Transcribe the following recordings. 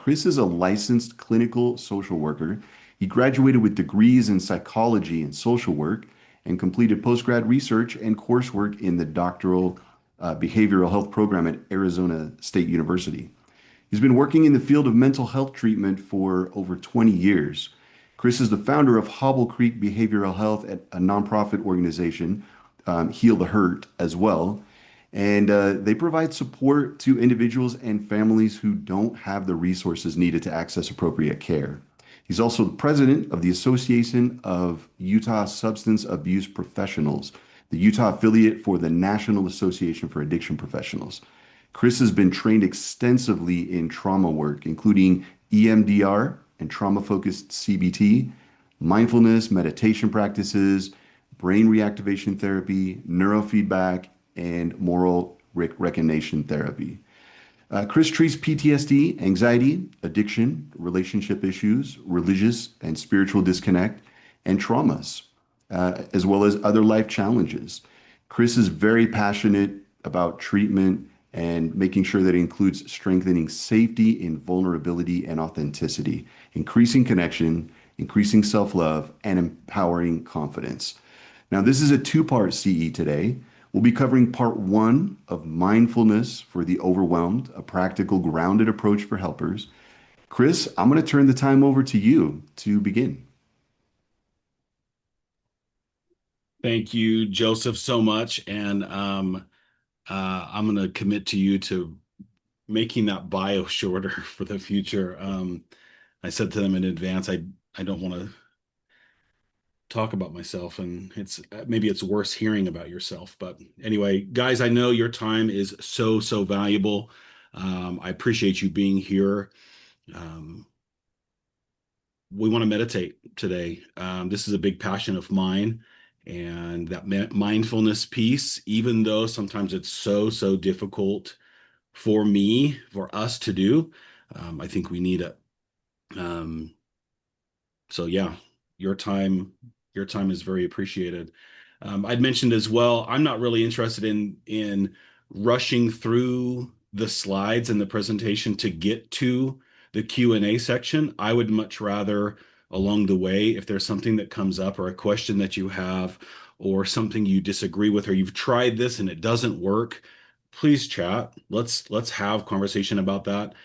Chris is a licensed clinical social worker. He graduated with degrees in psychology and social work and completed postgrad research and coursework in the doctoral behavioral health program at Arizona State University. He's been working in the field of mental health treatment for over 20 years. Chris is the founder of Hobble Creek Behavioral Health, at a nonprofit organization, Heal the Hurt as well. And they provide support to individuals and families who don't have the resources needed to access appropriate care. He's also the president of the Association of Utah Substance Abuse Professionals, the Utah affiliate for the National Association for Addiction Professionals. Chris has been trained extensively in trauma work, including EMDR and trauma-focused CBT, mindfulness, meditation practices, brain reactivation therapy, neurofeedback, and moral recognition therapy. Chris treats PTSD, anxiety, addiction, relationship issues, religious and spiritual disconnect, and traumas, as well as other life challenges. Chris is very passionate about treatment and making sure that it includes strengthening safety in vulnerability and authenticity, increasing connection, increasing self-love, and empowering confidence. Now, this is a two-part CE today. We'll be covering part one of mindfulness for the overwhelmed, a practical, grounded approach for helpers. Chris, I'm going to turn the time over to you to begin. Thank you, Joseph, so much. And I'm going to commit to you to making that bio shorter for the future. I said to them in advance, I don't want to talk about myself, and maybe it's worse hearing about yourself. But anyway, guys, I know your time is so valuable. I appreciate you being here. We want to meditate today. This is a big passion of mine, and that mindfulness piece, even though sometimes it's so difficult for us to do, I think we need it. So yeah, your time, your time is very appreciated. I'd mentioned as well, I'm not really interested in rushing through the slides and the presentation to get to the Q&A section. I would much rather along the way, if there's something that comes up or a question that you have or something you disagree with, or you've tried this and it doesn't work, please chat. Let's have conversation about that.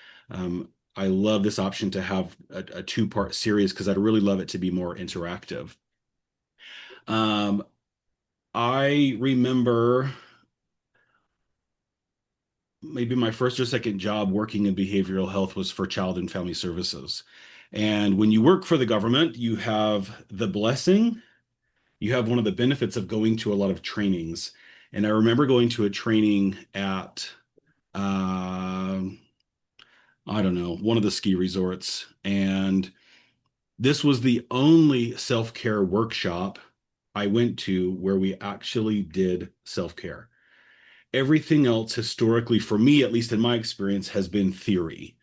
I love this option to have a two-part series because I'd really love it to be more interactive. I remember maybe my first or second job working in behavioral health was for Child and Family Services. And when you work for the government, you have the blessing, you have one of the benefits of going to a lot of trainings. And I remember going to a training at, I don't know, one of the ski resorts. And this was the only self-care workshop I went to where we actually did self-care. Everything else, historically, for me, at least in my experience, has been theory,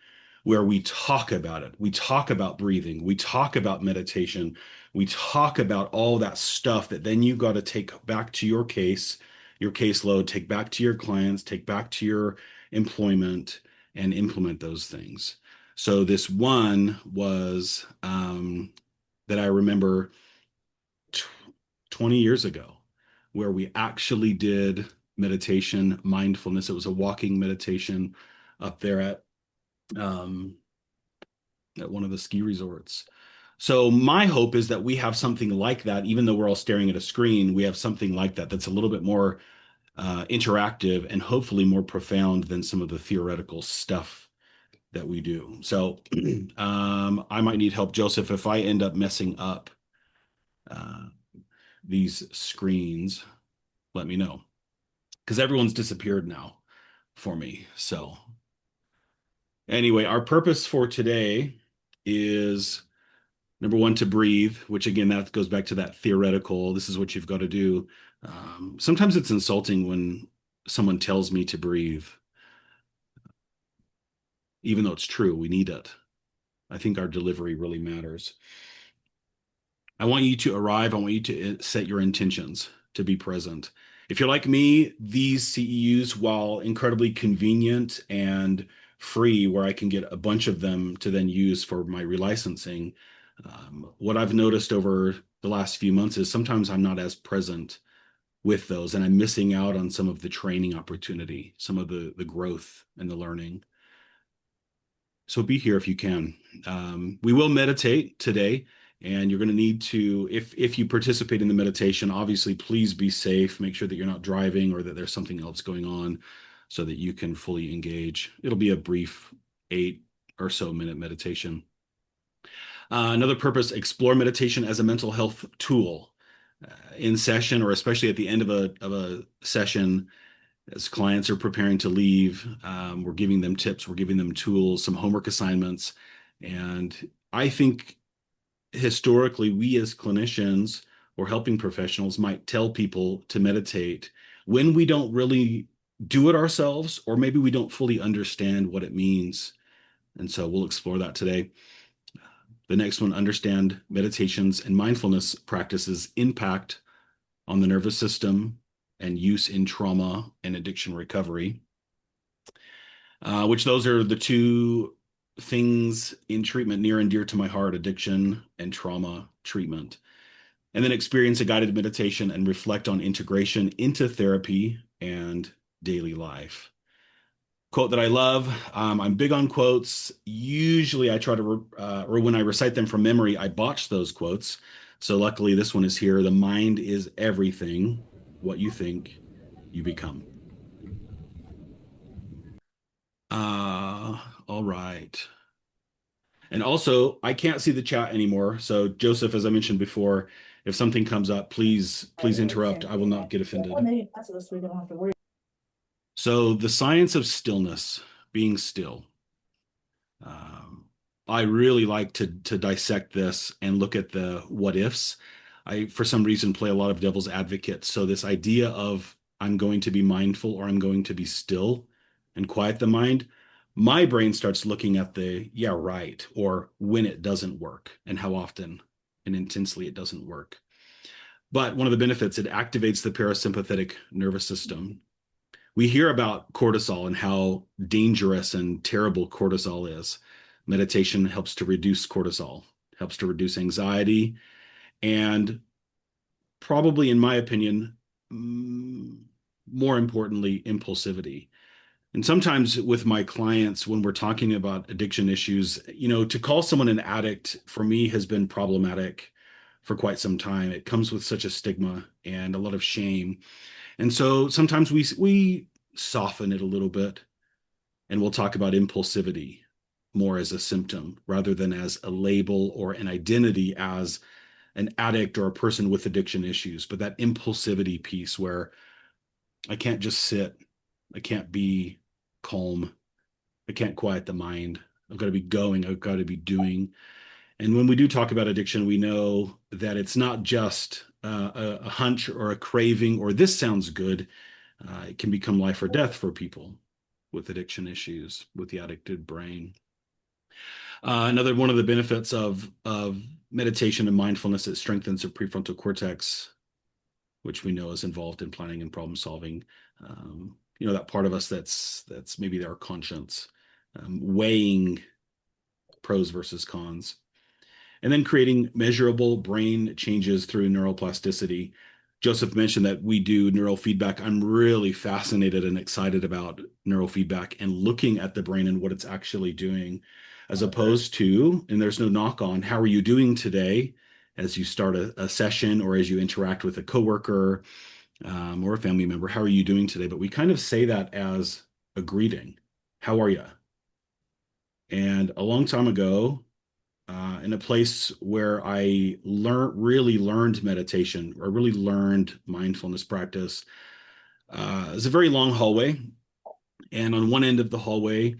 where we talk about it. We talk about breathing. We talk about meditation. We talk about all that stuff that then you got to take back to your caseload, take back to your clients, take back to your employment, and implement those things. So this one was that I remember 20 years ago, where we actually did meditation, mindfulness. It was a walking meditation up there at one of the ski resorts. So my hope is that we have something like that, even though we're all staring at a screen, we have something like that that's a little bit more interactive and hopefully more profound than some of the theoretical stuff that we do. So I might need help, Joseph, if I end up messing up uh, these screens, let me know. Because everyone's disappeared now for me. So anyway, our purpose for today is number one, to breathe, which again, that goes back to that theoretical, this is what you've got to do. Sometimes it's insulting when someone tells me to breathe, even though it's true, we need it. I think our delivery really matters. I want you to arrive. I want you to set your intentions to be present. If you're like me, these CEUs, while incredibly convenient and free where I can get a bunch of them to then use for my relicensing. What I've noticed over the last few months is sometimes I'm not as present with those and I'm missing out on some of the training opportunity, some of the growth and the learning. So be here if you can. We will meditate today, and you're going to need to, if you participate in the meditation, obviously please be safe. Make sure that you're not driving or that there's something else going on so that you can fully engage. It'll be a brief 8 or so minute meditation. Another purpose, explore meditation as a mental health tool. In session, or especially at the end of a session, as clients are preparing to leave, we're giving them tips, we're giving them tools, some homework assignments. And I think historically, we as clinicians or helping professionals might tell people to meditate when we don't really do it ourselves, or maybe we don't fully understand what it means. And so we'll explore that today. The next one, understand meditations and mindfulness practices impact on the nervous system and use in trauma and addiction recovery, which those are the two things in treatment near and dear to my heart: addiction and trauma treatment. And then experience a guided meditation and reflect on integration into therapy and daily life. Quote that I love. I'm big on quotes. Usually I try to, or when I recite them from memory, I botch those quotes. So luckily this one is here. The mind is everything. What you think, you become. All right. And also, I can't see the chat anymore. So Joseph, as I mentioned before, if something comes up, please interrupt. I will not get offended. So the science of stillness, being still. Um, I really like to dissect this and look at the what ifs. I, for some reason, play a lot of devil's advocate. So this idea of I'm going to be mindful or I'm going to be still and quiet the mind, my brain starts looking at the yeah, right, or when it doesn't work and how often and intensely it doesn't work. But one of the benefits, it activates the parasympathetic nervous system. We hear about cortisol and how dangerous and terrible cortisol is. Meditation helps to reduce cortisol, helps to reduce anxiety, and probably, in my opinion, more importantly, impulsivity. And sometimes with my clients, when we're talking about addiction issues, to call someone an addict for me has been problematic for quite some time. It comes with such a stigma and a lot of shame. And so sometimes we soften it a little bit and we'll talk about impulsivity more as a symptom rather than as a label or an identity as an addict or a person with addiction issues. But that impulsivity piece where I can't just sit, I can't be calm, I can't quiet the mind. I've got to be going, I've got to be doing. And when we do talk about addiction, we know that it's not just a hunch or a craving or this sounds good. It can become life or death for people with addiction issues, with the addicted brain. Another one of the benefits of meditation and mindfulness, it strengthens the prefrontal cortex, which we know is involved in planning and problem solving. That part of us that's maybe our conscience, weighing pros versus cons. And then creating measurable brain changes through neuroplasticity. Joseph mentioned that we do neurofeedback. I'm really fascinated and excited about neurofeedback and looking at the brain and what it's actually doing, as opposed to, and there's no knock on, how are you doing today as you start a session or as you interact with a coworker or a family member, how are you doing today? But we kind of say that as a greeting. How are you? And a long time ago, in a place where I really learned meditation or really learned mindfulness practice. It was a very long hallway, and on one end of the hallway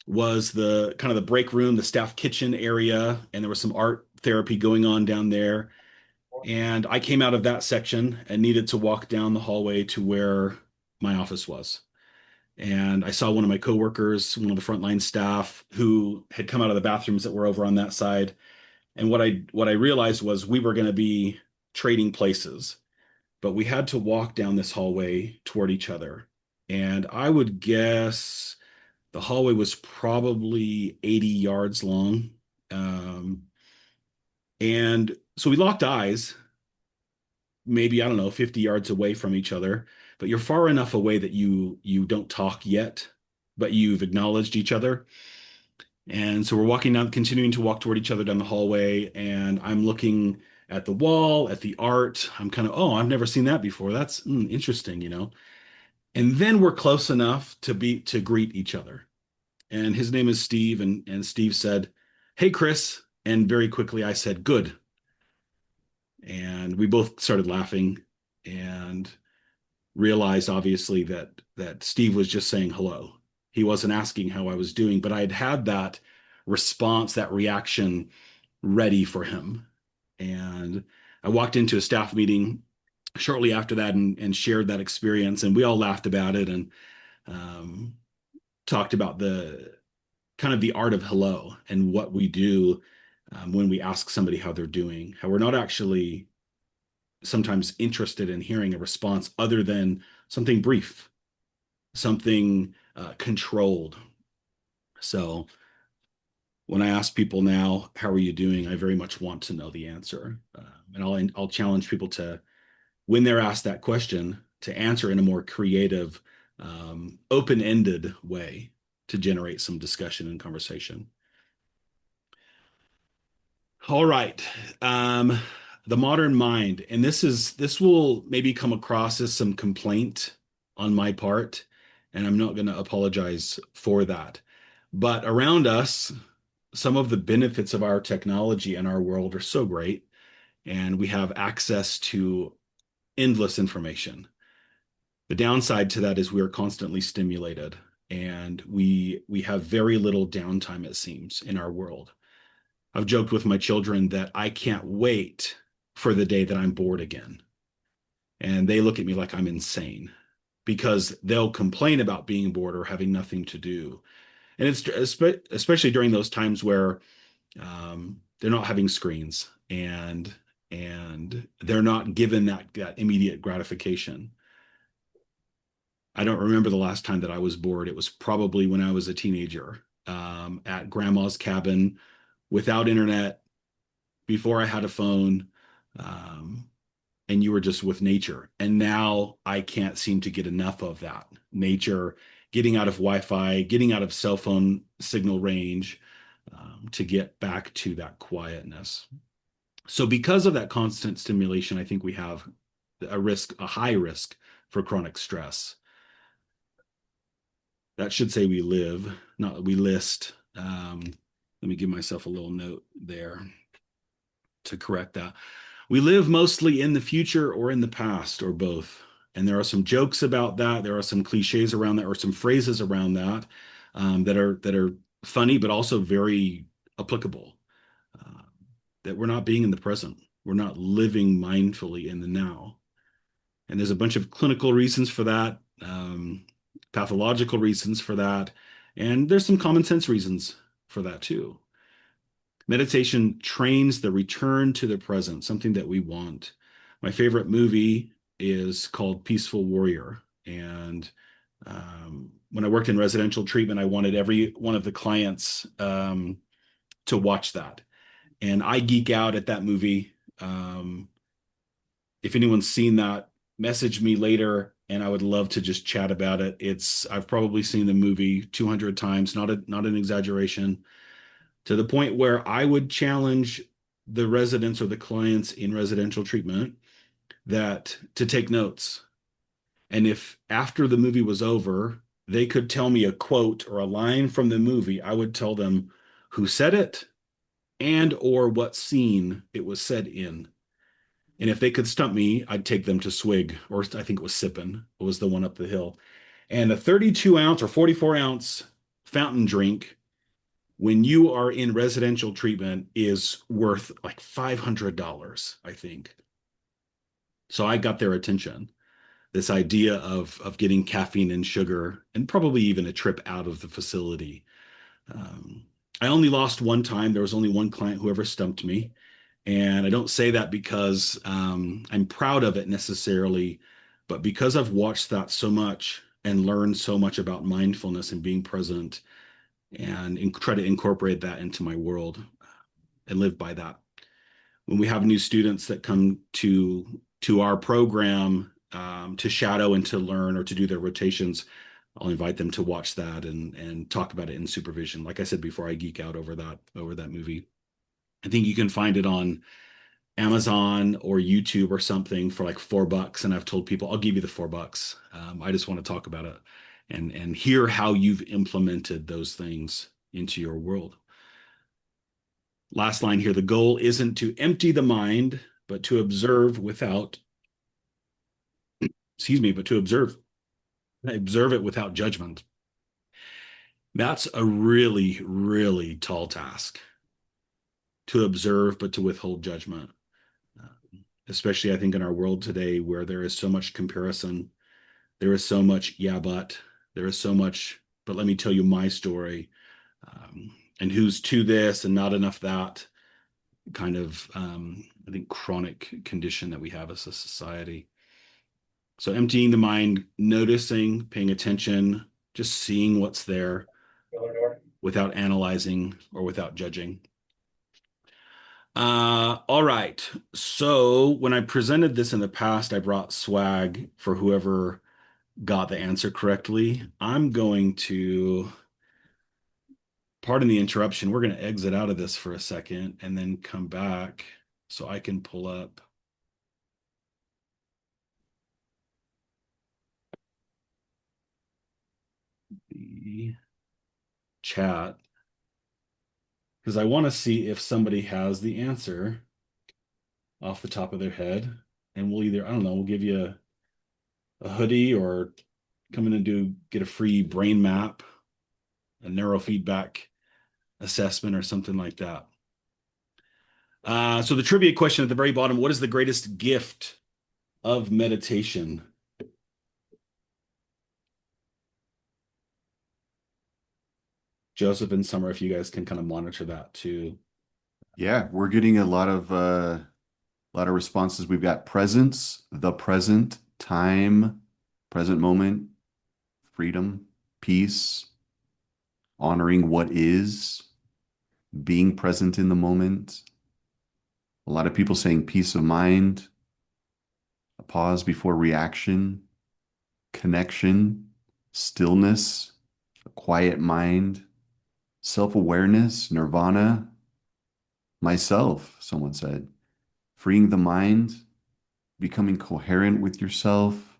was the kind of the break room, the staff kitchen area, and there was some art therapy going on down there. And I came out of that section and needed to walk down the hallway to where my office was. And I saw one of my coworkers, one of the frontline staff, who had come out of the bathrooms that were over on that side. And what I realized was we were going to be trading places, but we had to walk down this hallway toward each other. And I would guess The hallway was probably 80 yards long. Um, and so we locked eyes, maybe, I don't know, 50 yards away from each other, but you're far enough away that you don't talk yet, but you've acknowledged each other. And so we're walking down, continuing to walk toward each other down the hallway, and I'm looking at the wall, at the art. I'm kind of, oh, I've never seen that before. That's interesting, you know. And then we're close enough to greet each other. And his name is Steve, and Steve said, "Hey, Chris." And very quickly I said, "Good." And we both started laughing and realized obviously that Steve was just saying hello. He wasn't asking how I was doing, but I had had that response, that reaction ready for him. And I walked into a staff meeting shortly after that and shared that experience, and we all laughed about it and um, talked about the kind of the art of hello and what we do when we ask somebody how they're doing, how we're not actually sometimes interested in hearing a response other than something brief, something controlled. So when I ask people now, how are you doing? I very much want to know the answer. And I'll challenge people to, when they're asked that question, to answer in a more creative, open-ended way to generate some discussion and conversation. All right. Um, the modern mind, and this will maybe come across as some complaint on my part, and I'm not going to apologize for that. But around us, some of the benefits of our technology and our world are so great, and we have access to endless information. The downside to that is we are constantly stimulated, and we have very little downtime, it seems, in our world. I've joked with my children that I can't wait for the day that I'm bored again. And they look at me like I'm insane because they'll complain about being bored or having nothing to do. And it's especially during those times where they're not having screens and they're not given that immediate gratification. I don't remember the last time that I was bored. It was probably when I was a teenager at grandma's cabin without internet, before I had a phone, um, and you were just with nature. And now I can't seem to get enough of that nature, getting out of Wi-Fi, getting out of cell phone signal range, to get back to that quietness. So because of that constant stimulation, I think we have a high risk for chronic stress. That should say we live, not we list. Let me give myself a little note there to correct that. We live mostly in the future or in the past or both. And there are some jokes about that. There are some cliches around that or some phrases around that that are funny, but also very applicable. Uh, that we're not being in the present. We're not living mindfully in the now. And there's a bunch of clinical reasons for that, pathological reasons for that, and there's some common sense reasons for that too. Meditation trains the return to the present, something that we want. My favorite movie is called Peaceful Warrior. And when I worked in residential treatment, I wanted every one of the clients to watch that. And I geek out at that movie. If anyone's seen that, message me later and I would love to just chat about it. I've probably seen the movie 200 times, not an exaggeration, to the point where I would challenge the residents or the clients in residential treatment that to take notes. And if after the movie was over, they could tell me a quote or a line from the movie, I would tell them who said it and or what scene it was said in. And if they could stump me, I'd take them to Swig, or I think it was Sippin', was the one up the hill. And a 32 ounce or 44-ounce fountain drink when you are in residential treatment is worth like $500, I think. So I got their attention. This idea of getting caffeine and sugar, and probably even a trip out of the facility. Um, I only lost one time. There was only one client who ever stumped me. And I don't say that because I'm proud of it necessarily, but because I've watched that so much and learn so much about mindfulness and being present and try to incorporate that into my world and live by that. When we have new students that come to our program to shadow and to learn or to do their rotations, I'll invite them to watch that and talk about it in supervision. Like I said before, I geek out over that movie. I think you can find it on Amazon or YouTube or something for like $4. And I've told people, I'll give you the $4. I just want to talk about it and hear how you've implemented those things into your world. Last line here, the goal isn't to empty the mind, but to observe without, excuse me, but to observe it without judgment. That's a really, really tall task to observe, but to withhold judgment. Especially, I think, in our world today where there is so much comparison, there is so much, yeah, but there is so much, but let me tell you my story, and who's to this and not enough that kind of, I think, chronic condition that we have as a society. So emptying the mind, noticing, paying attention, just seeing what's there without analyzing or without judging. All right. So when I presented this in the past, I brought swag for whoever got the answer correctly. I'm going to, pardon the interruption, we're going to exit out of this for a second and then come back so I can pull up the chat because I want to see if somebody has the answer off the top of their head. And we'll either, I don't know, we'll give you a hoodie or come in and get a free brain map, a neurofeedback assessment, or something like that. So the trivia question at the very bottom, what is the greatest gift of meditation? Joseph and Summer, if you guys can kind of monitor that too. Yeah, we're getting a lot of responses. We've got presence, the present, time, present moment, freedom, peace, honoring what is, being present in the moment. A lot of people saying peace of mind, a pause before reaction, connection, stillness, a quiet mind, self-awareness, nirvana, myself, someone said, freeing the mind, becoming coherent with yourself.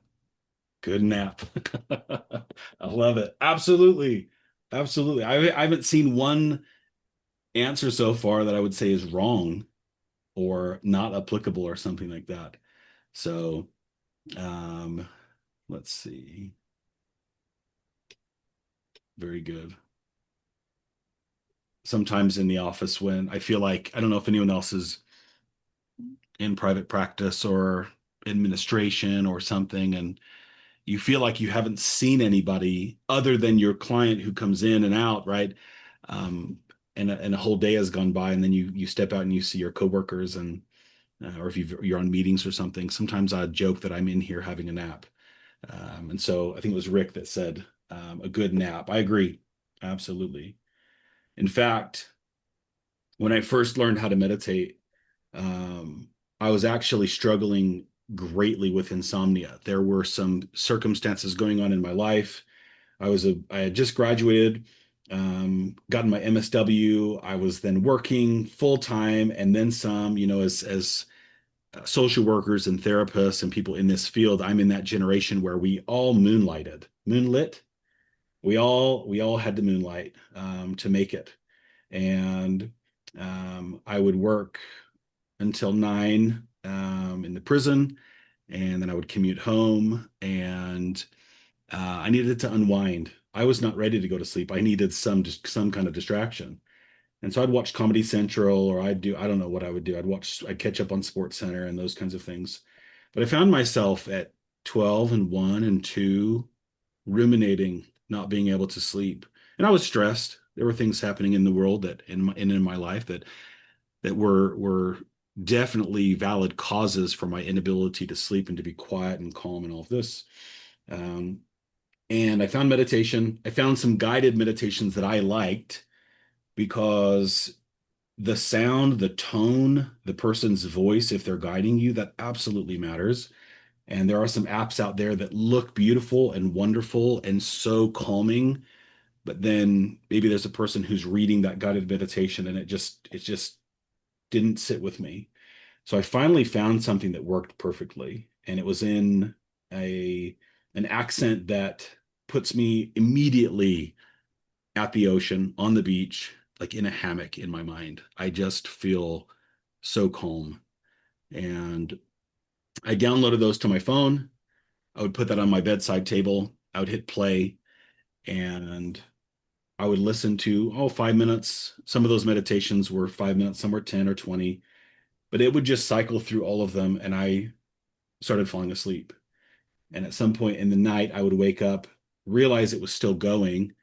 Good nap. I love it. Absolutely. Absolutely. I haven't seen one answer so far that I would say is wrong or not applicable or something like that. So, um, let's see. Very good. Sometimes in the office when I feel like, I don't know if anyone else is in private practice or administration or something, and you feel like you haven't seen anybody other than your client who comes in and out, right? Um, and a whole day has gone by, and then you step out and you see your coworkers, and or if you're on meetings or something. Sometimes I joke that I'm in here having a nap, and so I think it was Rick that said a good nap. I agree, absolutely. In fact, when I first learned how to meditate, um, I was actually struggling greatly with insomnia. There were some circumstances going on in my life. I had just graduated, gotten my MSW. I was then working full time and then some, as social workers and therapists and people in this field. I'm in that generation where we all moonlit. We all had to moonlight to make it. And I would work until 9 in the prison, and then I would commute home, and I needed to unwind. I was not ready to go to sleep. I needed some kind of distraction. And so I'd watch Comedy Central, or I don't know what I would do. I'd catch up on Sports Center and those kinds of things. But I found myself at 12 and 1 and 2 ruminating, not being able to sleep. And I was stressed. There were things happening in the world that in my life that were definitely valid causes for my inability to sleep and to be quiet and calm and all of this. Um, And I found meditation. I found some guided meditations that I liked because the sound, the tone, the person's voice, if they're guiding you, that absolutely matters. And there are some apps out there that look beautiful and wonderful and so calming, but then maybe there's a person who's reading that guided meditation and it just didn't sit with me. So I finally found something that worked perfectly, and it was in a an accent that puts me immediately at the ocean, on the beach, like in a hammock in my mind. I just feel so calm. And I downloaded those to my phone. I would put that on my bedside table. I would hit play and I would listen to, 5 minutes. Some of those meditations were 5 minutes, some were 10 or 20, but it would just cycle through all of them. And I started falling asleep. And at some point in the night, I would wake up, realize it was still going,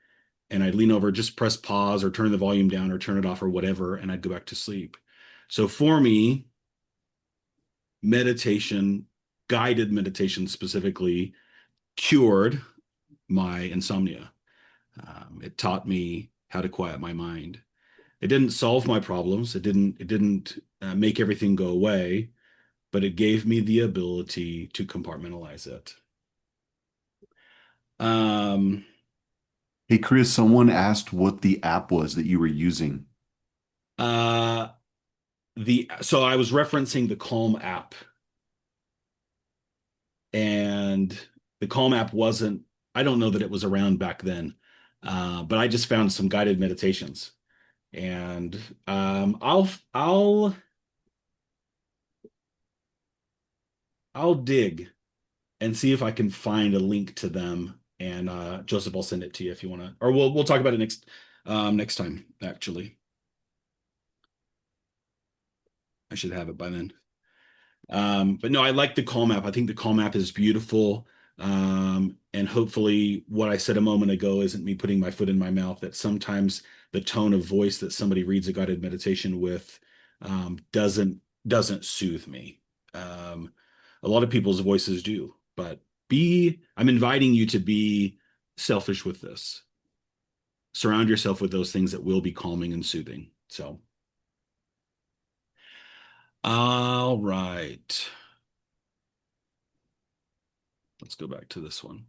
and I'd lean over, just press pause or turn the volume down or turn it off or whatever, and I'd go back to sleep. So for me, meditation, guided meditation specifically, cured my insomnia. It taught me how to quiet my mind. It didn't solve my problems. It didn't make everything go away, but it gave me the ability to compartmentalize it. Um, Hey, Chris, someone asked what the app was that you were using. uh, so I was referencing the Calm app, and the Calm app wasn't. I don't know that it was around back then, but I just found some guided meditations, and I'll dig and see if I can find a link to them. And Joseph, I'll send it to you if you want to, or we'll talk about it next time. Actually, I should have it by then. But no, I like the Calm app. I think the Calm app is beautiful. And hopefully, what I said a moment ago isn't me putting my foot in my mouth, that sometimes the tone of voice that somebody reads a guided meditation with doesn't soothe me. Um, a lot of people's voices do, but I'm inviting you to be selfish with this. Surround yourself with those things that will be calming and soothing. So, all right, let's go back to this one.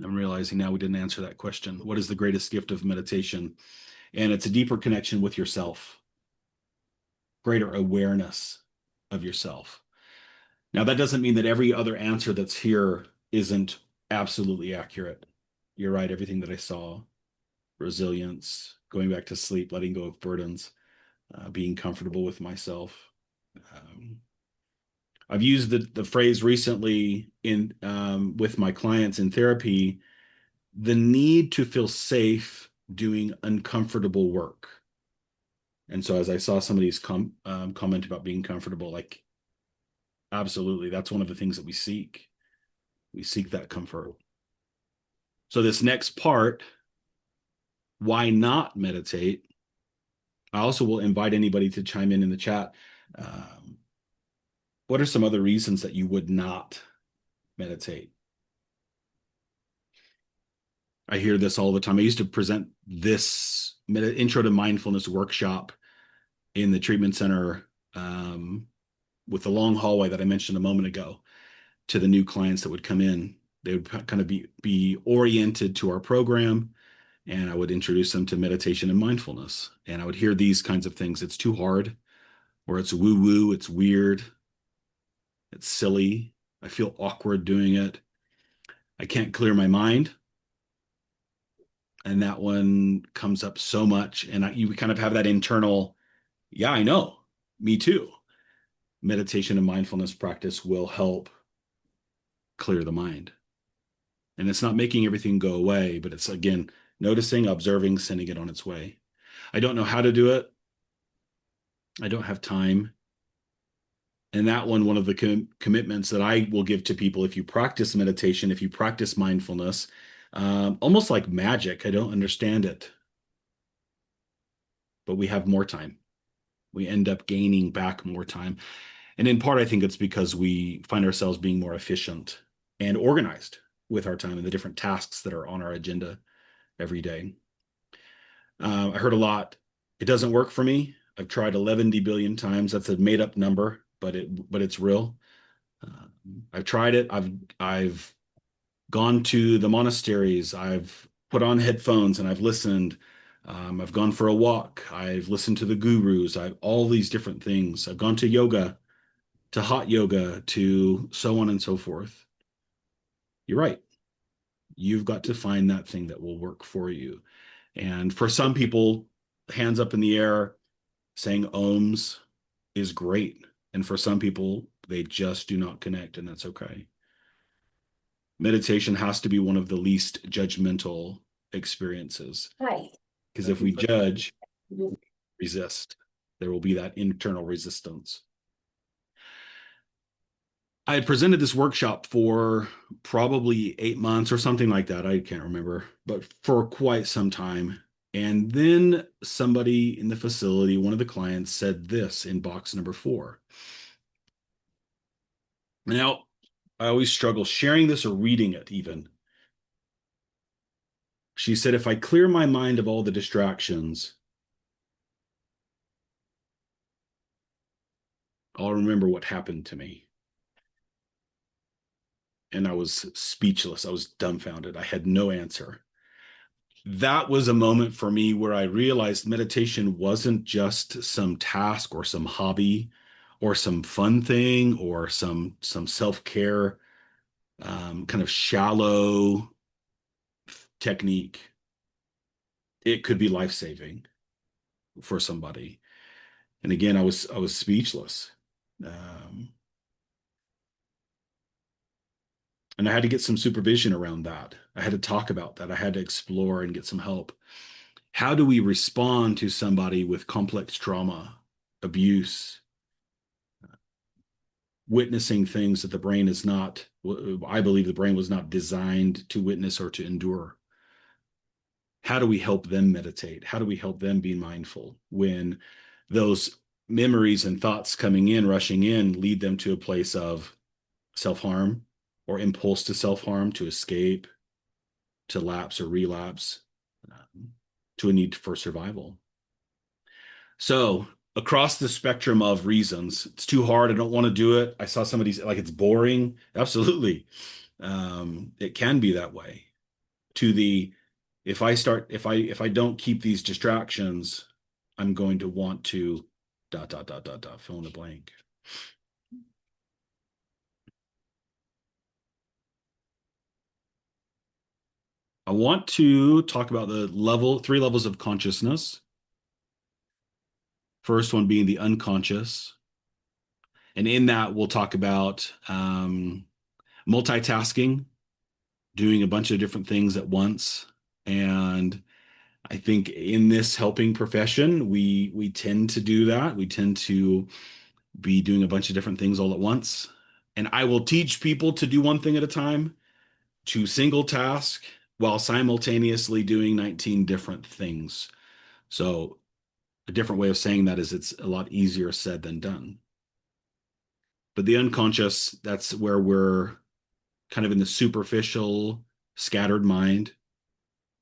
I'm realizing now we didn't answer that question. What is the greatest gift of meditation? And it's a deeper connection with yourself, greater awareness of yourself. Now, that doesn't mean that every other answer that's here isn't absolutely accurate. You're right, everything that I saw, resilience, going back to sleep, letting go of burdens, being comfortable with myself. Um, I've used the phrase recently in with my clients in therapy, the need to feel safe doing uncomfortable work. And so as I saw somebody's comment about being comfortable, like absolutely, that's one of the things that we seek. We seek that comfort. So this next part, why not meditate? I also will invite anybody to chime in the chat. Um, what are some other reasons that you would not meditate? I hear this all the time. I used to present this intro to mindfulness workshop in the treatment center with the long hallway that I mentioned a moment ago to the new clients that would come in. They would kind of be oriented to our program, and I would introduce them to meditation and mindfulness. And I would hear these kinds of things. It's too hard, or it's woo woo, it's weird, it's silly. I feel awkward doing it. I can't clear my mind. And that one comes up so much. And you kind of have that internal, yeah, I know, me too. Meditation and mindfulness practice will help clear the mind. And it's not making everything go away, but it's again, noticing, observing, sending it on its way. I don't know how to do it. I don't have time. And that one of the commitments that I will give to people, if you practice meditation, if you practice mindfulness, almost like magic, I don't understand it. but we have more time. We end up gaining back more time. And in part, I think it's because we find ourselves being more efficient and organized with our time and the different tasks that are on our agenda every day. I heard a lot. It doesn't work for me. I've tried 11 billion times. That's a made up number, but it's real. I've tried it. I've gone to the monasteries. I've put on headphones and I've listened. I've gone for a walk. I've listened to the gurus. I've all these different things. I've gone to yoga, to hot yoga, to so on and so forth. You're right. You've got to find that thing that will work for you. And for some people, hands up in the air, saying ohms is great. And for some people, they just do not connect, and that's okay. Meditation has to be one of the least judgmental experiences. Hi. Because if we judge, we resist. There will be that internal resistance. I had presented this workshop for probably 8 months or something like that. I can't remember, but for quite some time. And then somebody in the facility, one of the clients, said this in box number 4. Now, I always struggle sharing this or reading it even. She said, if I clear my mind of all the distractions, I'll remember what happened to me. And I was speechless. I was dumbfounded. I had no answer. That was a moment for me where I realized meditation wasn't just some task or some hobby or some fun thing or some self-care kind of shallow technique. It could be life-saving for somebody. And again, I was speechless. And I had to get some supervision around that. I had to talk about that. I had to explore and get some help. How do we respond to somebody with complex trauma, abuse, witnessing things that the brain is not, I believe the brain was not designed to witness or to endure? How do we help them meditate? How do we help them be mindful when those memories and thoughts coming in, rushing in, lead them to a place of self-harm or impulse to self-harm, to escape, to lapse or relapse, to a need for survival? So across the spectrum of reasons, it's too hard. I don't want to do it. I saw somebody say, like, it's boring. Absolutely. It can be that way. To the, if I don't keep these distractions, I'm going to want to fill in the blank. I want to talk about the 3 levels of consciousness. First one being the unconscious. And in that, we'll talk about multitasking, doing a bunch of different things at once. And I think in this helping profession, we tend to do that. We tend to be doing a bunch of different things all at once. And I will teach people to do one thing at a time, to single task, while simultaneously doing 19 different things. So a different way of saying that is it's a lot easier said than done. But the unconscious, that's where we're kind of in the superficial, scattered mind.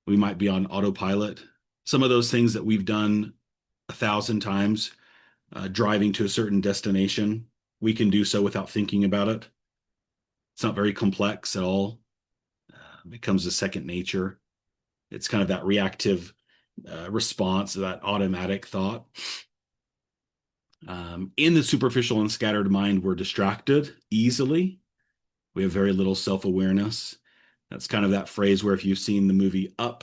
We might be on autopilot. Some of those things that we've done 1,000 times, driving to a certain destination, we can do so without thinking about it. It's not very complex at all. It becomes a second nature. It's kind of that reactive response to that automatic thought. In the superficial and scattered mind, we're distracted easily. We have very little self-awareness. That's kind of that phrase where if you've seen the movie Up,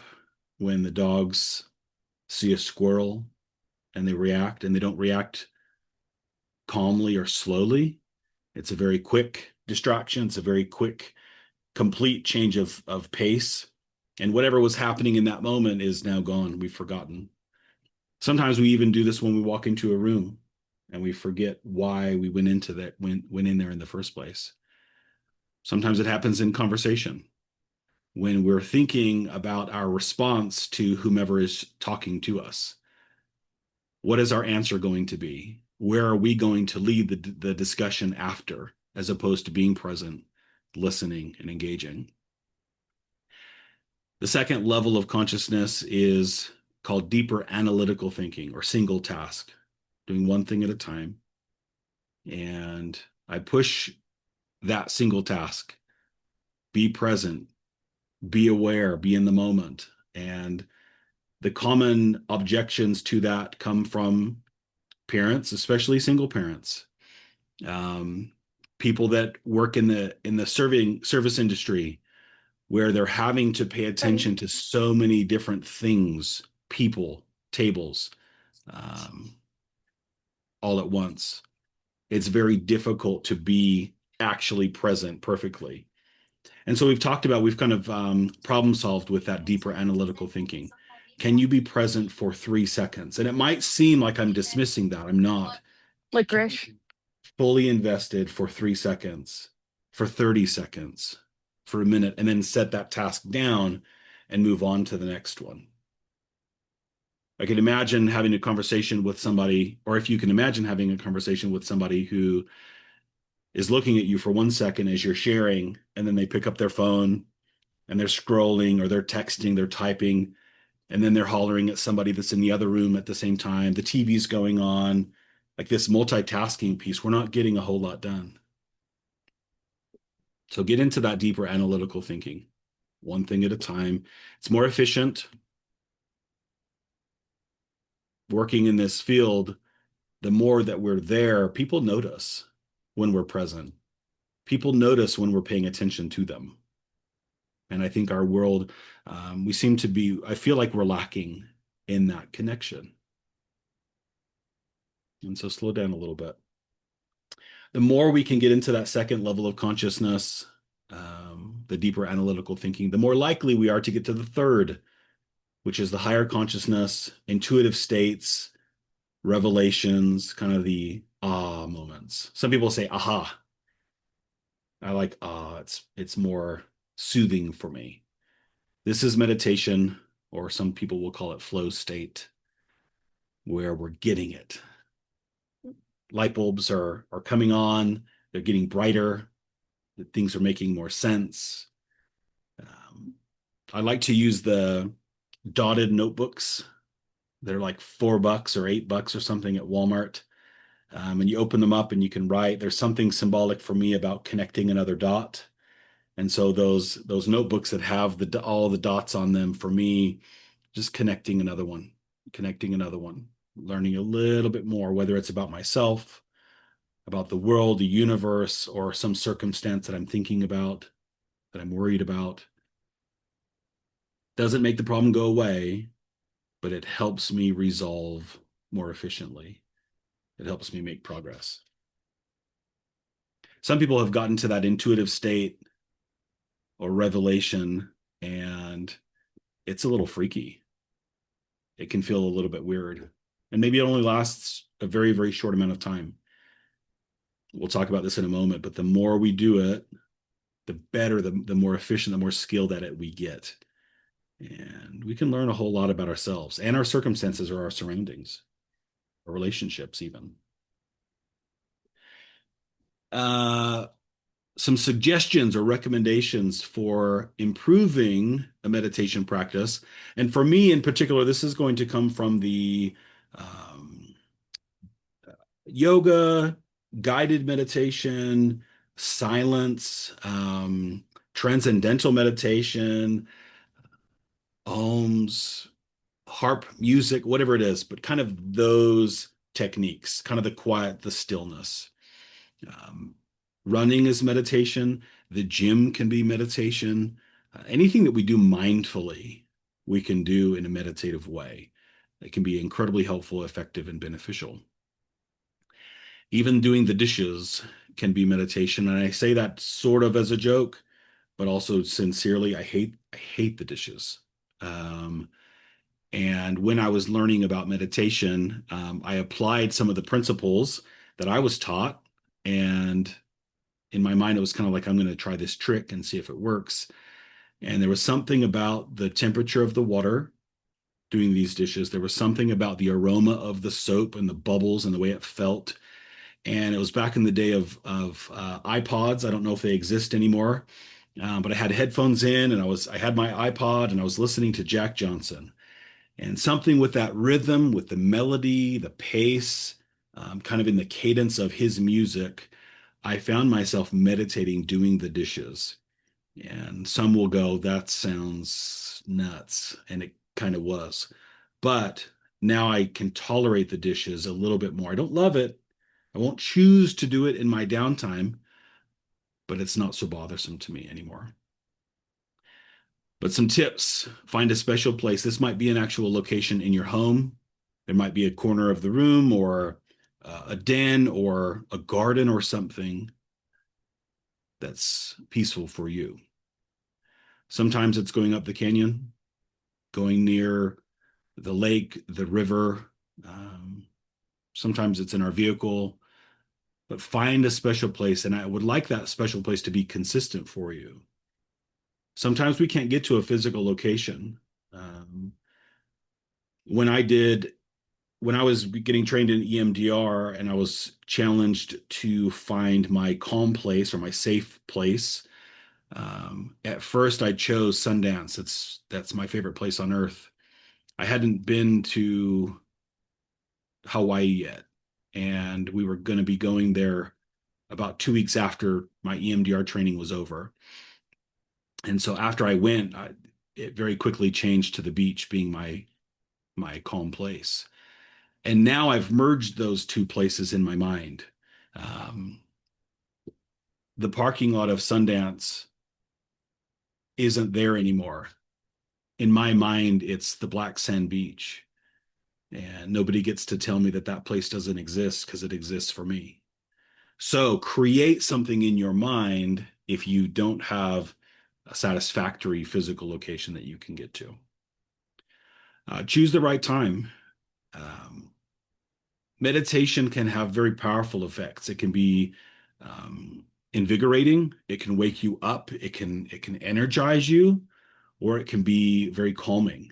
when the dogs see a squirrel and they react, and they don't react calmly or slowly. It's a very quick distraction. It's a very quick, complete change of pace. And whatever was happening in that moment is now gone. We've forgotten. Sometimes we even do this when we walk into a room and we forget why we went into that, went in there in the first place. Sometimes it happens in conversation when we're thinking about our response to whomever is talking to us. What is our answer going to be? Where are we going to lead the discussion after, as opposed to being present, listening, and engaging? The second level of consciousness is called deeper analytical thinking, or single task, doing one thing at a time. And I push that single task, be present, be aware, be in the moment. And the common objections to that come from parents, especially single parents, um, people that work in the service industry, where they're having to pay attention to so many different things, people, tables, um, all at once. It's very difficult to be actually present perfectly. And so we've kind of problem solved with that deeper analytical thinking. Can you be present for 3 seconds? And it might seem like I'm dismissing that. I'm not. Can you Licorice. be fully invested for 3 seconds, for 30 seconds, for a minute, and then set that task down and move on to the next one? I can imagine having a conversation with somebody, or if you can imagine having a conversation with somebody who is looking at you for 1 second as you're sharing, and then they pick up their phone and they're scrolling or they're texting, they're typing, and then they're hollering at somebody that's in the other room at the same time. The TV's going on, like this multitasking piece. We're not getting a whole lot done. So get into that deeper analytical thinking, one thing at a time. It's more efficient. Working in this field, the more that we're there, people notice when we're present. People notice when we're paying attention to them. And I think our world, we seem to be, I feel like we're lacking in that connection. And so slow down a little bit. The more we can get into that second level of consciousness, the deeper analytical thinking, the more likely we are to get to the third, which is the higher consciousness, intuitive states, revelations, kind of the ah moments. Some people say aha. I like ah, it's more soothing for me. This is meditation, or some people will call it flow state, where we're getting it. Light bulbs are coming on, they're getting brighter, things are making more sense. Um, I like to use the dotted notebooks. They're like $4 or $8 or something at Walmart. And you open them up and you can write. There's something symbolic for me about connecting another dot. And so those notebooks that have all the dots on them, for me, just connecting another one, learning a little bit more, whether it's about myself, about the world, the universe, or some circumstance that I'm thinking about, that I'm worried about. Doesn't make the problem go away, but it helps me resolve more efficiently. It helps me make progress. Some people have gotten to that intuitive state or revelation, and it's a little freaky. It can feel a little bit weird. And maybe it only lasts a very, very short amount of time. We'll talk about this in a moment, but the more we do it, the better, the more efficient, the more skilled at it we get. And we can learn a whole lot about ourselves and our circumstances or our surroundings, our relationships, even. Some suggestions or recommendations for improving a meditation practice. And for me in particular, this is going to come from the yoga, guided meditation, silence, transcendental meditation, ohms, harp music, whatever it is, but kind of those techniques, kind of the quiet, the stillness. Um, Running is meditation. The gym can be meditation. Anything that we do mindfully, we can do in a meditative way. It can be incredibly helpful, effective, and beneficial. Even doing the dishes can be meditation. And I say that sort of as a joke, but also sincerely. I hate the dishes. And when I was learning about meditation, I applied some of the principles that I was taught. And in my mind, it was kind of like, I'm going to try this trick and see if it works. And there was something about the temperature of the water doing these dishes. There was something about the aroma of the soap and the bubbles and the way it felt. And it was back in the day of iPods. I don't know if they exist anymore, but I had headphones in, and I had my iPod, and I was listening to Jack Johnson. And something with that rhythm, with the melody, the pace, kind of in the cadence of his music, I found myself meditating doing the dishes. And some will go, that sounds nuts. And it kind of was. But now I can tolerate the dishes a little bit more. I don't love it. I won't choose to do it in my downtime, but it's not so bothersome to me anymore. But some tips, find a special place. This might be an actual location in your home. There might be a corner of the room or a den or a garden or something that's peaceful for you. Sometimes it's going up the canyon, going near the lake, the river. Um, Sometimes it's in our vehicle, but find a special place. And I would like that special place to be consistent for you. Sometimes we can't get to a physical location. Um, when I did, when I was getting trained in EMDR and I was challenged to find my calm place or my safe place, at first I chose Sundance. That's my favorite place on earth. I hadn't been to Hawaii yet, and we were going to be going there about 2 weeks after my EMDR training was over. And so after I went, it very quickly changed to the beach being my calm place. And now I've merged those two places in my mind. Um, the parking lot of Sundance isn't there anymore. In my mind, it's the Black Sand Beach. And nobody gets to tell me that that place doesn't exist because it exists for me. So create something in your mind if you don't have a satisfactory physical location that you can get to. Choose the right time. Um, Meditation can have very powerful effects. It can be invigorating. It can wake you up. It can energize you, or it can be very calming.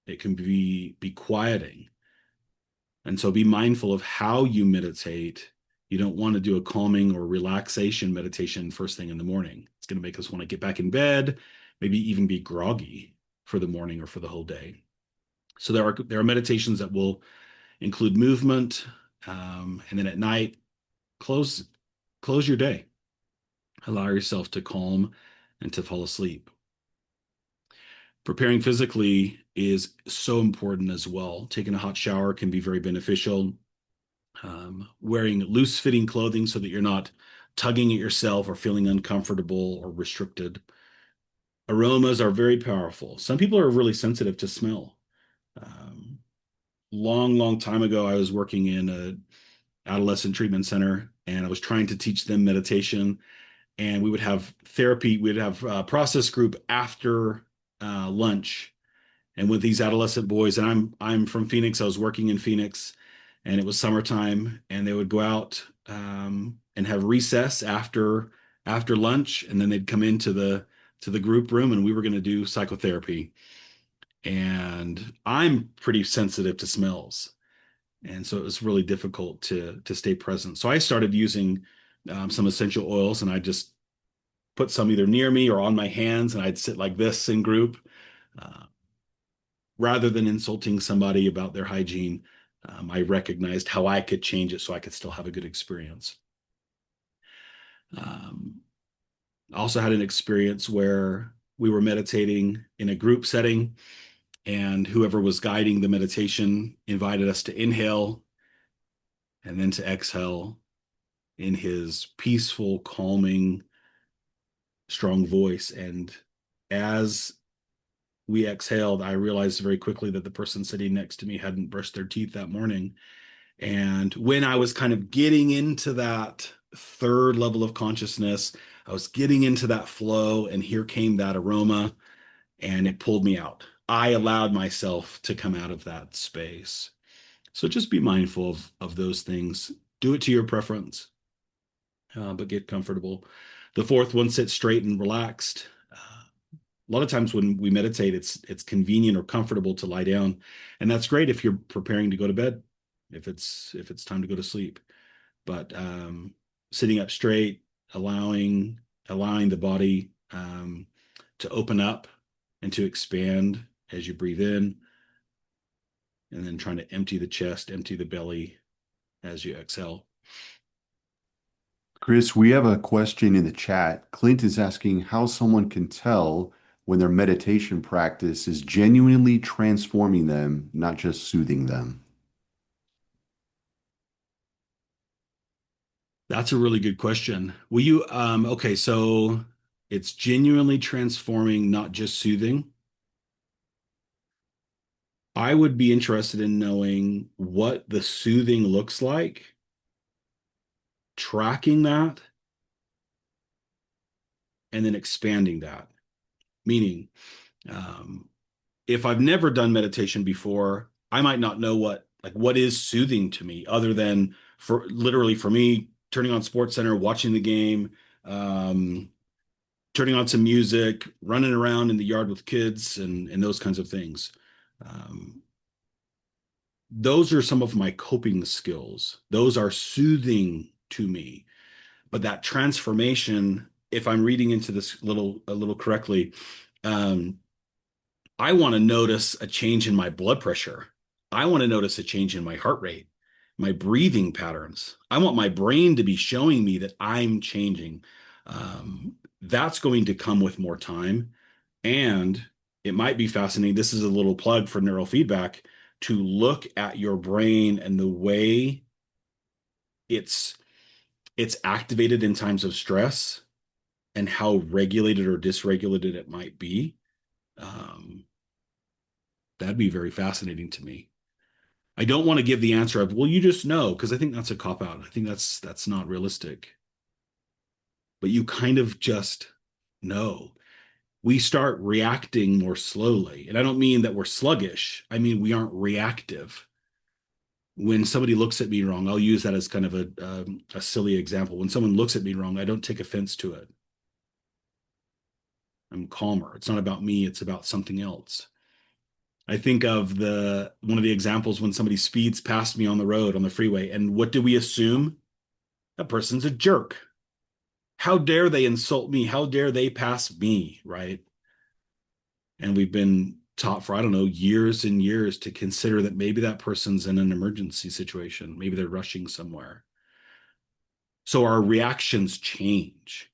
It can be quieting. And so be mindful of how you meditate. You don't want to do a calming or relaxation meditation first thing in the morning. It's going to make us want to get back in bed, maybe even be groggy for the morning or for the whole day. So there are meditations that will include movement, and then at night, close close your day. Allow yourself to calm and to fall asleep. Preparing physically is so important as well. Taking a hot shower can be very beneficial. Wearing loose fitting clothing so that you're not tugging at yourself or feeling uncomfortable or restricted. Aromas are very powerful. Some people are really sensitive to smell. Um, long time ago, I was working in a adolescent treatment center and I was trying to teach them meditation. And we would have therapy, we'd have a process group after lunch. And with these adolescent boys, and I'm from Phoenix, I was working in Phoenix, and it was summertime, and they would go out and have recess after lunch, and then they'd come into the group room, and we were going to do psychotherapy. And I'm pretty sensitive to smells, and so it was really difficult to stay present. So I started using some essential oils, and I just put some either near me or on my hands, and I'd sit like this in group. Uh, Rather than insulting somebody about their hygiene, I recognized how I could change it so I could still have a good experience. Um, I also had an experience where we were meditating in a group setting, and whoever was guiding the meditation invited us to inhale and then to exhale in his peaceful, calming, strong voice. And as we exhaled, I realized very quickly that the person sitting next to me hadn't brushed their teeth that morning. And when I was kind of getting into that third level of consciousness, I was getting into that flow, and here came that aroma, and it pulled me out. I allowed myself to come out of that space. So just be mindful of those things. Do it to your preference, but get comfortable. The fourth one, sit straight and relaxed. A lot of times when we meditate, it's convenient or comfortable to lie down, and that's great if you're preparing to go to bed, if it's time to go to sleep. But sitting up straight, allowing allowing the body to open up and to expand as you breathe in, and then trying to empty the chest, empty the belly as you exhale. Chris, we have a question in the chat. Clint is asking how someone can tell when their meditation practice is genuinely transforming them, not just soothing them. That's a really good question. Will you, okay, so it's genuinely transforming, not just soothing. I would be interested in knowing what the soothing looks like, tracking that, and then expanding that. Meaning, um, if I've never done meditation before, I might not know what is soothing to me other than for literally for me, turning on Sports Center, watching the game, um, turning on some music, running around in the yard with kids and those kinds of things. Um, those are some of my coping skills. Those are soothing to me. But that transformation, if I'm reading into this a little correctly, um, I want to notice a change in my blood pressure. I want to notice a change in my heart rate, my breathing patterns. I want my brain to be showing me that I'm changing. That's going to come with more time. And it might be fascinating. This is a little plug for neurofeedback to look at your brain and the way it's it's activated in times of stress and how regulated or dysregulated it might be. Um, that'd be very fascinating to me. I don't want to give the answer of, well, you just know, because I think that's a cop out. I think that's not realistic. But you kind of just know. We start reacting more slowly. And I don't mean that we're sluggish. I mean we aren't reactive. When somebody looks at me wrong, I'll use that as kind of a silly example. When someone looks at me wrong, I don't take offense to it. I'm calmer. It's not about me, it's about something else. I think of the one of the examples when somebody speeds past me on the road on the freeway, and what do we assume? That person's a jerk. How dare they insult me? How dare they pass me, right? And we've been taught for, I don't know, years and years to consider that maybe that person's in an emergency situation. Maybe they're rushing somewhere. So our reactions change.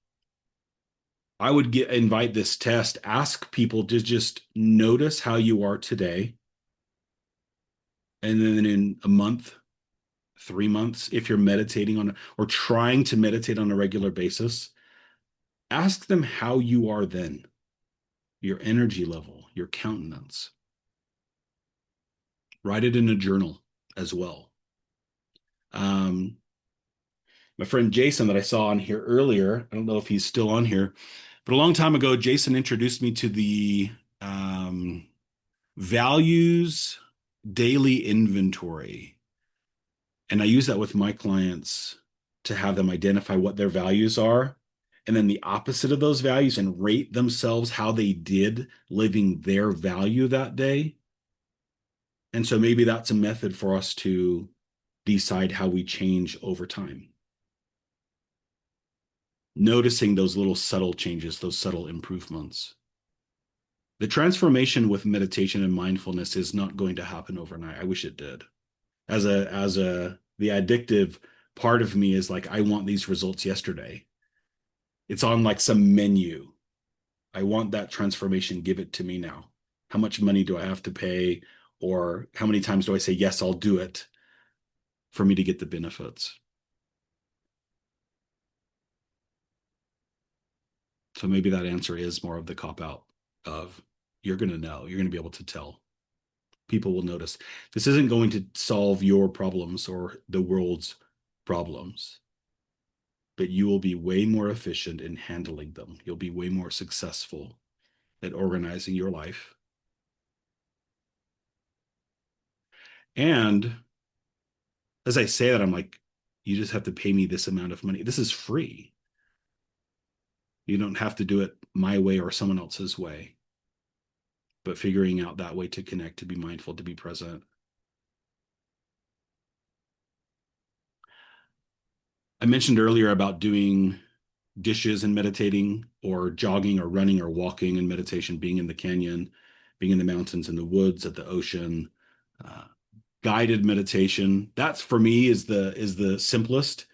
I would invite this test, ask people to just notice how you are today. And then in a month, 3 months, if you're meditating on or trying to meditate on a regular basis, ask them how you are then, your energy level, your countenance. Write it in a journal as well. Um, my friend Jason that I saw on here earlier, I don't know if he's still on here, but a long time ago, Jason introduced me to the values daily inventory. And I use that with my clients to have them identify what their values are, and then the opposite of those values and rate themselves how they did living their value that day. And so maybe that's a method for us to decide how we change over time. Noticing those little subtle changes, those subtle improvements. The transformation with meditation and mindfulness is not going to happen overnight. I wish it did. The addictive part of me is like, I want these results yesterday. It's on like some menu. I want that transformation. Give it to me now. How much money do I have to pay? Or how many times do I say, yes, I'll do it for me to get the benefits? So maybe that answer is more of the cop out of you're going to know, you're going to be able to tell. People will notice. This isn't going to solve your problems or the world's problems, but you will be way more efficient in handling them. You'll be way more successful at organizing your life. And as I say that, I'm like, you just have to pay me this amount of money. This is free. You don't have to do it my way or someone else's way. but figuring out that way to connect, to be mindful, to be present. I mentioned earlier about doing dishes and meditating, or jogging or running or walking and meditation, being in the canyon, being in the mountains, in the woods, at the ocean, uh, guided meditation. That's for me is the simplest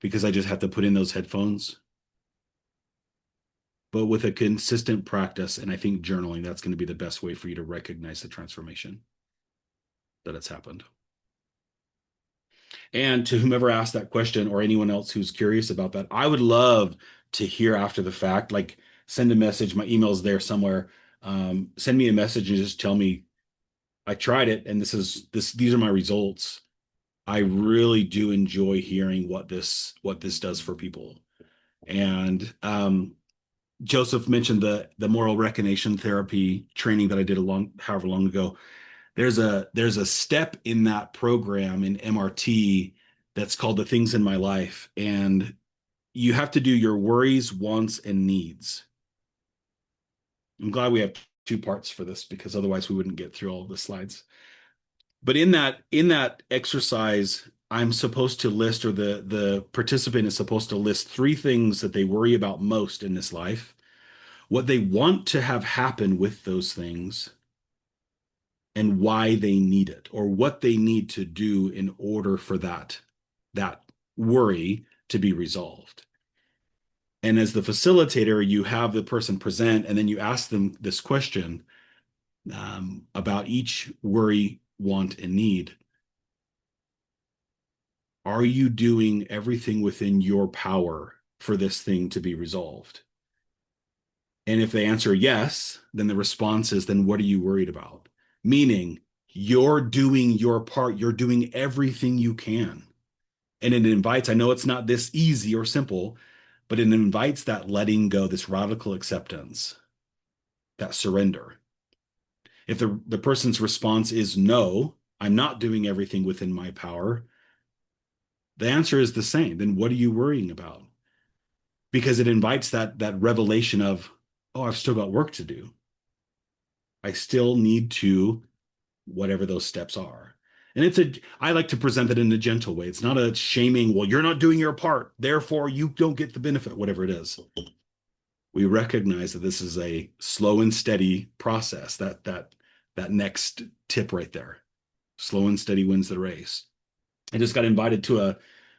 because I just have to put in those headphones. But with a consistent practice, and I think journaling, that's going to be the best way for you to recognize the transformation that it's happened. And to whomever asked that question, or anyone else who's curious about that, I would love to hear after the fact, like send a message. My email's there somewhere. Send me a message and just tell me I tried it and these are my results. I really do enjoy hearing what this does for people. And Joseph mentioned the moral recognition therapy training that I did however long ago. There's a step in that program in MRT that's called the things in my life, and you have to do your worries, wants, and needs. I'm glad we have two parts for this because otherwise we wouldn't get through all of the slides. But in that exercise, I'm supposed to list, or the participant is supposed to list three things that they worry about most in this life, what they want to have happen with those things, and why they need it, or what they need to do in order for that worry to be resolved. And as the facilitator, you have the person present, and then you ask them this question about each worry, want, and need. Are you doing everything within your power for this thing to be resolved? And if they answer yes, then the response is, then what are you worried about? Meaning, you're doing your part, you're doing everything you can. And it invites, I know it's not this easy or simple, but it invites that letting go, this radical acceptance, that surrender. If the person's response is no, I'm not doing everything within my power, the answer is the same. Then what are you worrying about? Because it invites that revelation of, oh, I've still got work to do. I still need to, whatever those steps are. And I like to present it in a gentle way. It's not a shaming, well, you're not doing your part, therefore you don't get the benefit, whatever it is. We recognize that this is a slow and steady process. That next tip right there. Slow and steady wins the race. I just got invited to a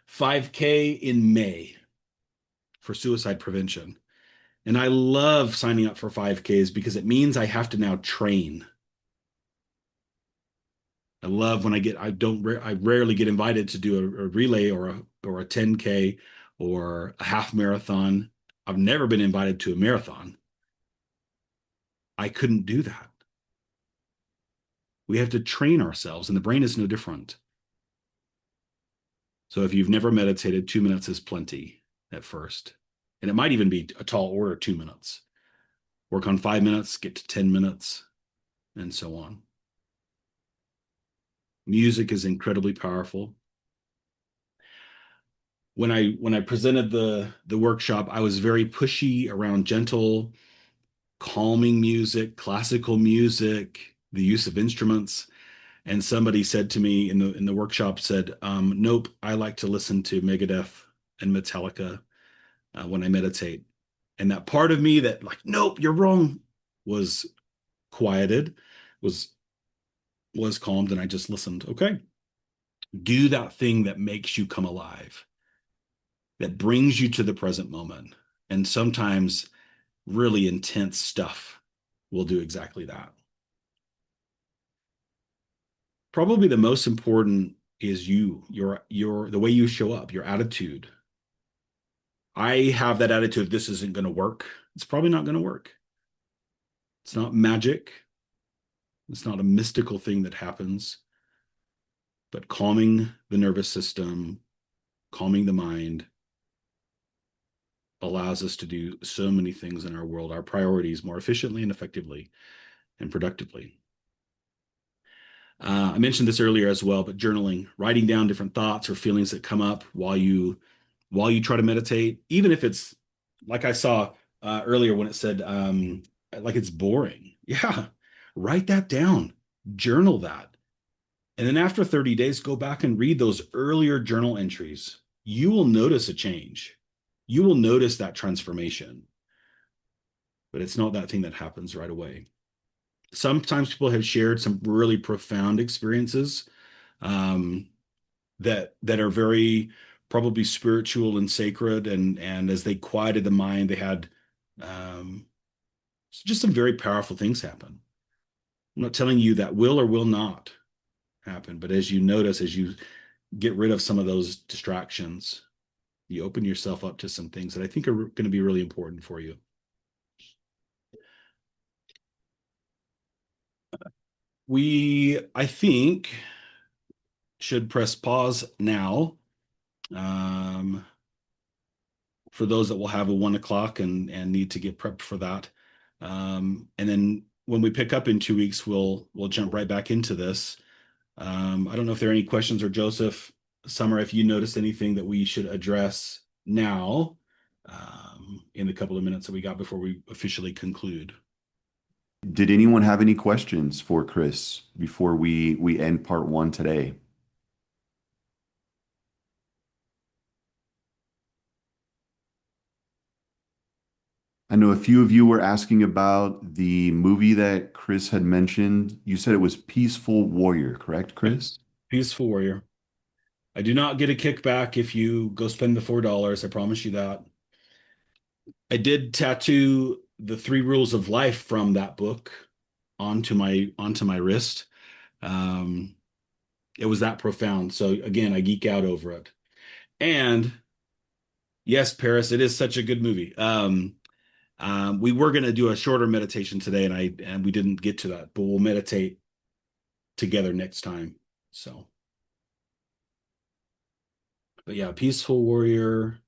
5K in May for suicide prevention. And I love signing up for 5Ks because it means I have to now train. I love when I rarely get invited to do a relay or a 10K or a half marathon. I've never been invited to a marathon. I couldn't do that. We have to train ourselves, and the brain is no different. So if you've never meditated, 2 minutes is plenty at first. And it might even be a tall order, 2 minutes. Work on 5 minutes, get to 10 minutes, and so on. Music is incredibly powerful. When I presented the workshop, I was very pushy around gentle, calming music, classical music, the use of instruments. And somebody said to me in the workshop, said, "Nope, I like to listen to Megadeth and Metallica when I meditate." And that part of me that, like, nope, you're wrong, was quieted, was was calmed, and I just listened. Okay, do that thing that makes you come alive, that brings you to the present moment. And sometimes really intense stuff will do exactly that. Probably the most important is your the way you show up, your attitude. I have that attitude, this isn't going to work. It's probably not going to work. It's not magic. It's not a mystical thing that happens, but calming the nervous system, calming the mind allows us to do so many things in our world, our priorities more efficiently and effectively and productively. I mentioned this earlier as well, but journaling, writing down different thoughts or feelings that come up while you try to meditate, even if it's like I saw earlier when it said like it's boring. Yeah, Write that down, journal that. And then after 30 days, go back and read those earlier journal entries. You will notice a change. You will notice that transformation, but it's not that thing that happens right away. Sometimes people have shared some really profound experiences um, that are very probably spiritual and sacred, and as they quieted the mind, they had um, just some very powerful things happen. I'm not telling you that will or will not happen, but as you notice, as you get rid of some of those distractions, you open yourself up to some things that I think are going to be really important for you. I think, should press pause now um, for those that will have a 1 o'clock and need to get prepped for that. And then when we pick up in 2 weeks, we'll jump right back into this. I don't know if there are any questions, or Joseph, Summer, if you noticed anything that we should address now in the couple of minutes that we got before we officially conclude. Did anyone have any questions for Chris before we end part one today? I know a few of you were asking about the movie that Chris had mentioned. You said it was Peaceful Warrior, correct, Yep. Chris? Peaceful Warrior. I do not get a kickback if you go spend the $4. I promise you that. I did tattoo the three rules of life from that book onto my wrist. Um, it was that profound. So again, I geek out over it. And yes, Paris, it is such a good movie. We were going to do a shorter meditation today, and we didn't get to that, but we'll meditate together next time. So, but yeah, Peaceful Warrior.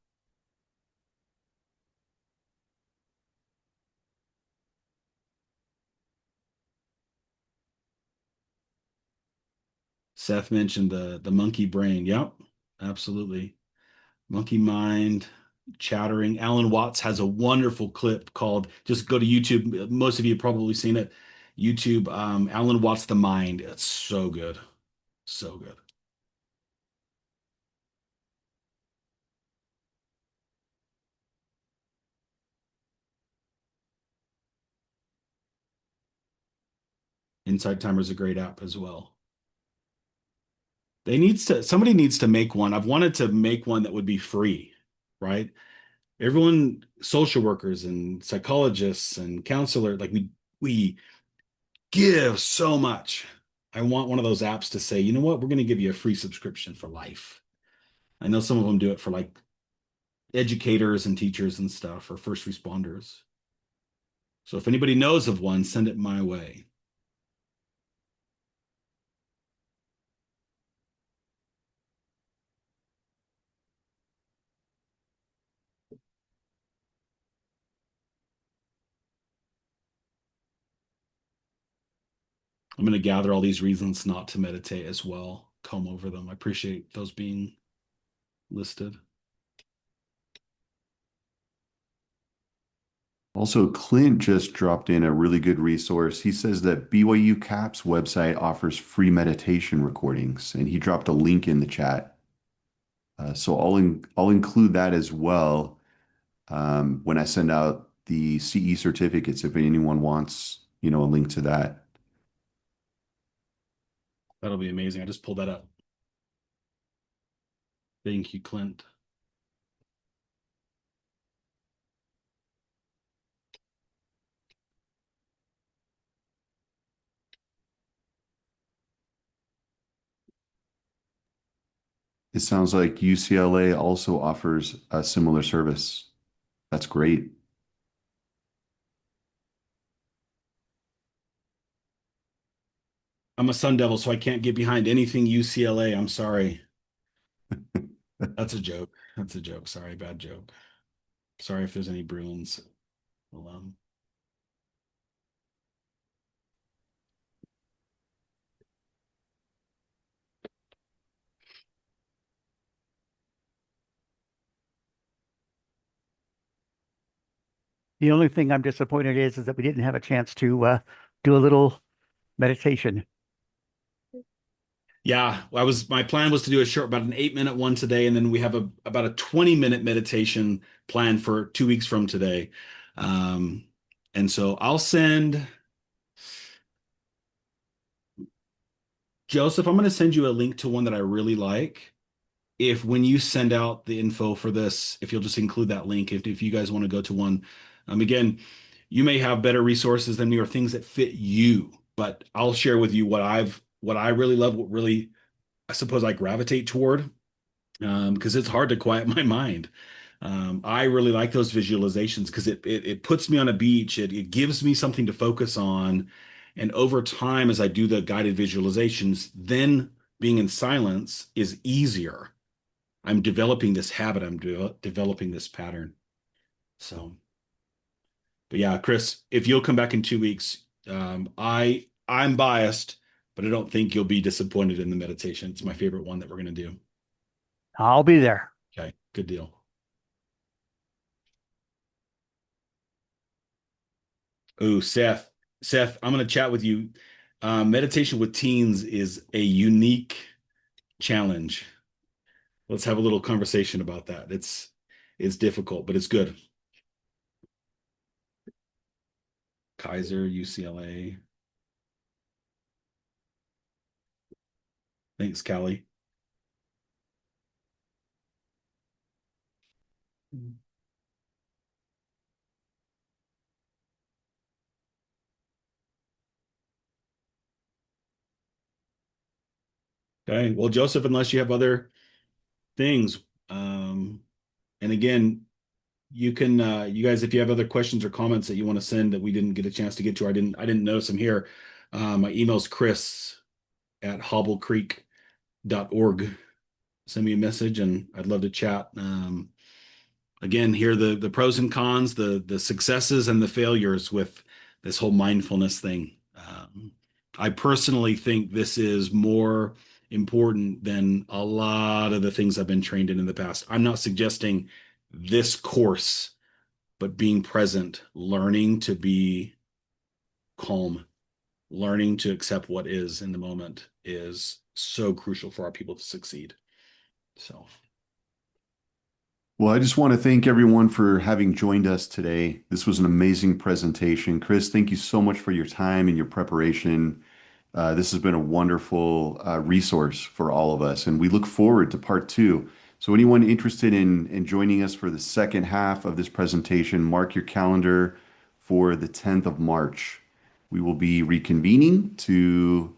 Seth mentioned the monkey brain. Yep, absolutely. Monkey mind, chattering. Alan Watts has a wonderful clip called, just go to YouTube. Most of you have probably seen it. YouTube, Alan Watts, The Mind. It's so good. So good. Insight Timer is a great app as well. Somebody needs to make one. I've wanted to make one that would be free, right? Everyone, social workers and psychologists and counselors, like we give so much. I want one of those apps to say, you know what, we're going to give you a free subscription for life. I know some of them do it for like educators and teachers and stuff, or first responders. So if anybody knows of one, send it my way. I'm going to gather all these reasons not to meditate as well, comb over them. I appreciate those being listed. Also, Clint just dropped in a really good resource. He says that BYU CAP's website offers free meditation recordings, and he dropped a link in the chat. So I'll include that as well when I send out the CE certificates if anyone wants, a link to that. That'll be amazing. I just pulled that up. Thank you, Clint. It sounds like UCLA also offers a similar service. That's great. I'm a Sun Devil, so I can't get behind anything UCLA. I'm sorry. That's a joke. That's a joke. Sorry, bad joke. Sorry if there's any Bruins. Well, The only thing I'm disappointed is that we didn't have a chance to do a little meditation. Yeah, my plan was to do a short, about an 8-minute one today, and then we have about a 20-minute meditation plan for 2 weeks from today. Um, and so I'll send Joseph, I'm going to send you a link to one that I really like. If when you send out the info for this, if you'll just include that link, if you guys want to go to one, again, you may have better resources than me or things that fit you, but I'll share with you what I really love, what really I suppose I gravitate toward, because it's hard to quiet my mind. I really like those visualizations because it puts me on a beach. It gives me something to focus on. And over time, as I do the guided visualizations, then being in silence is easier. I'm developing this habit. I'm developing this pattern. So, but yeah, Chris, if you'll come back in 2 weeks, I'm biased, but I don't think you'll be disappointed in the meditation. It's my favorite one that we're going to do. I'll be there. Okay, good deal. Oh, Seth, I'm going to chat with you. Meditation with teens is a unique challenge. Let's have a little conversation about that. It's difficult, but it's good. Kaiser, UCLA. Thanks, Callie. Okay. Well, Joseph, unless you have other things, and again, you guys, if you have other questions or comments that you want to send that we didn't get a chance to get to, I didn't notice them here. My email's chris@hobblecreek.org. Send me a message and I'd love to chat. Again, hear the pros and cons, the successes and the failures with this whole mindfulness thing. I personally think this is more important than a lot of the things I've been trained in the past. I'm not suggesting this course, but being present, learning to be calm, learning to accept what is in the moment is so crucial for our people to succeed. So. Well, I just want to thank everyone for having joined us today. This was an amazing presentation. Chris, thank you so much for your time and your preparation. This has been a wonderful resource for all of us, and we look forward to part two. So anyone interested in joining us for the second half of this presentation, mark your calendar for the 10th of March. We will be reconvening to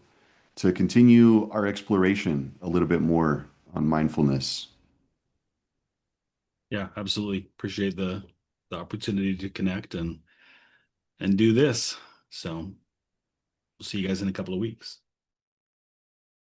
continue our exploration a little bit more on mindfulness. Yeah, absolutely. Appreciate the opportunity to connect and do this. So we'll see you guys in a couple of weeks.